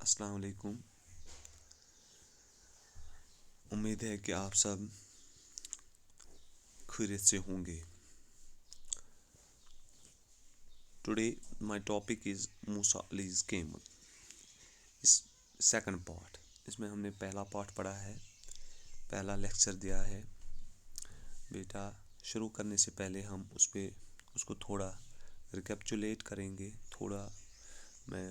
अस्सलाम वालेकुम। उम्मीद है कि आप सब खैरियत से होंगे। Today my topic is Musa Ali's camel. इस सेकंड पार्ट, इसमें हमने पहला पार्ट पढ़ा है, पहला लेक्चर दिया है। बेटा शुरू करने से पहले हम उसको थोड़ा रिकैप्चुलेट करेंगे, थोड़ा मैं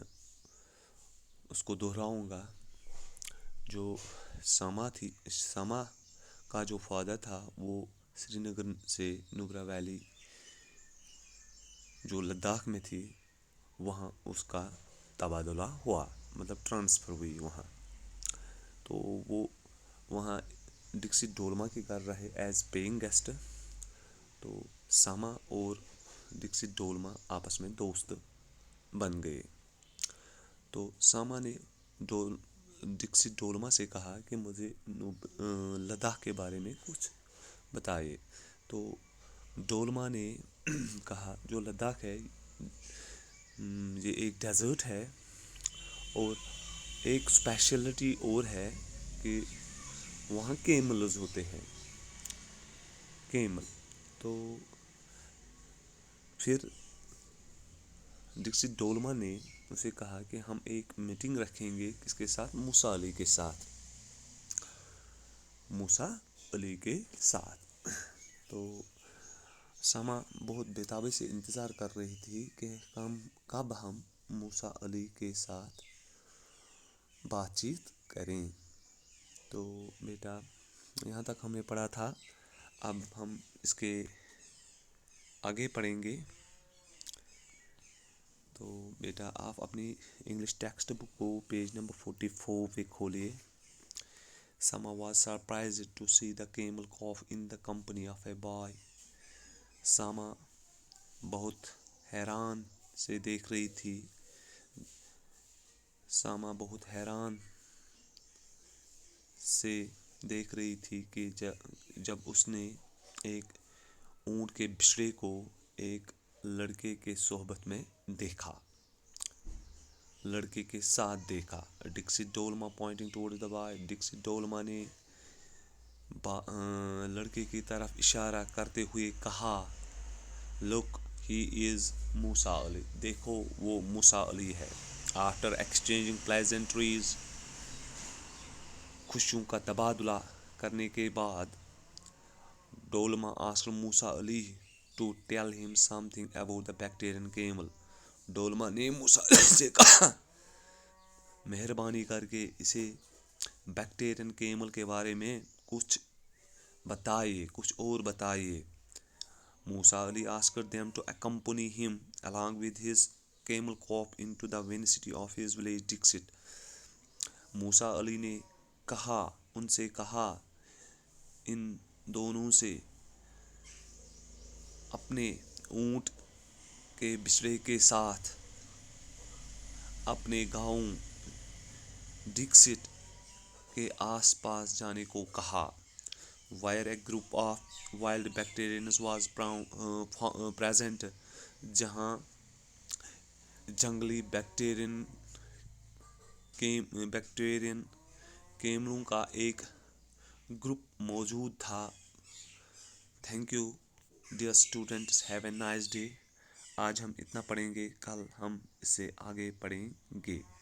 उसको दोहराऊंगा। जो सामा का जो फादर था वो श्रीनगर से नुब्रा वैली जो लद्दाख में थी वहाँ उसका तबादला हुआ, मतलब ट्रांसफ़र हुई वहाँ। तो वो वहाँ डिक्सित डोलमा के घर रहे एज पेइंग गेस्ट। तो सामा और डिक्सित डोलमा आपस में दोस्त बन गए। तो सामा ने डिक्सित डोलमा से कहा कि मुझे लद्दाख के बारे में कुछ बताइए। तो डोलमा ने कहा जो लद्दाख है ये एक डेजर्ट है और एक स्पेशलिटी और है कि वहाँ केमल्स होते हैं, केमल। तो फिर डिक्सित डोलमा ने उसे कहा कि हम एक मीटिंग रखेंगे किसके साथ, मूसा अली के साथ, मूसा अली के साथ। तो समा बहुत बेताबी से इंतज़ार कर रही थी कि कब हम मूसा अली के साथ बातचीत करें। तो बेटा यहाँ तक हमने पढ़ा था, अब हम इसके आगे पढ़ेंगे। तो बेटा आप अपनी इंग्लिश टेक्स्ट बुक को पेज नंबर 44 पे खोलिए। Sama was surprised to see the camel cough in the company of a boy. सामा बहुत हैरान से देख रही थी, सामा बहुत हैरान से देख रही थी कि जब उसने एक ऊँट के बिछड़े को एक लड़के के सोहबत में देखा, लड़के के साथ देखा। डिक्सित Dolma pointing towards the boy, डिक्सित Dolma ने लड़के की तरफ इशारा करते हुए कहा, लुक ही इज़ मूसा अली, देखो वो मूसा अली है। आफ्टर एक्सचेंजिंग प्लेजेंट्रीज, खुशियों का तबादला करने के बाद, Dolma asked Musa Ali to tell him something about the Bactrian camel. Dolma ने मूसा अली से कहा, मेहरबानी करके इसे बैक्टीरियन केमल के बारे में कुछ बताइए, कुछ और बताइए। मूसा Ali asked them to accompany him along with his camel cop into the vicinity of his village Dixit. मूसा अली ने उनसे कहा इन दोनों से अपने ऊँट के बिछड़े के साथ अपने गांव डिक्सिट के आसपास जाने को कहा। Where a group of wild bacterians was present, जहाँ जंगली बैक्टीरियन केमलों का एक ग्रुप मौजूद था। Thank you dear students, have a nice day. आज हम इतना पढ़ेंगे, कल हम इससे आगे पढ़ेंगे।